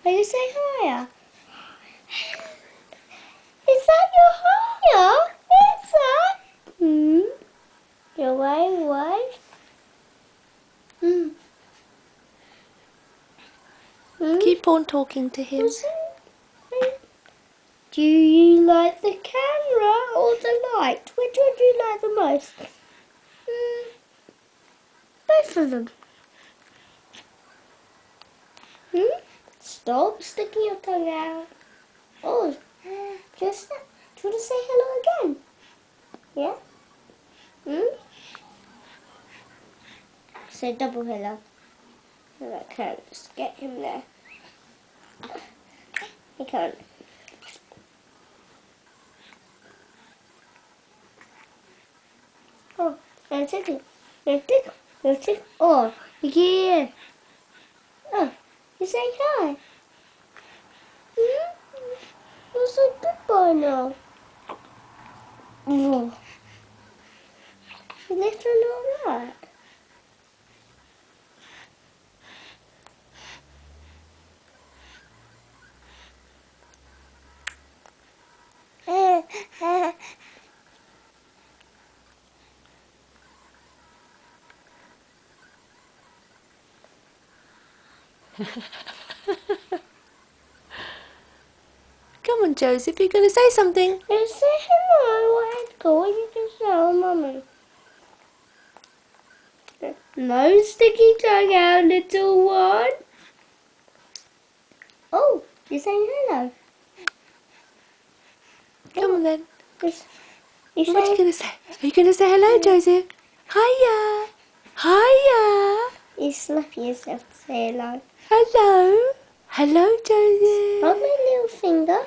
Are you saying hiya? Is that your hiya? Is that? Your wave? Keep on talking to him. Do you like the camera or the light? Which one do you like the most? Both of them. Stop sticking your tongue out. Oh, just that. Do you want to say hello again? Yeah? Say double hello. And I can't just get him there. I can't. Oh, no tickle. No tickle. No tickle. Oh, yeah. Oh, you're saying hi. You're so good boy now. Oh. You're literally alright. Come on, Joseph, you're going to say something. You say hello, Edgar. What you just say, oh, Mummy? No sticky tongue out, little one. Oh, you're saying hello. Come on then. You What are you going to say? Are you going to say hello, Joseph? Hiya. Hiya. You slap yourself to say hello. Hello. Hello, Joseph. Hold my little finger.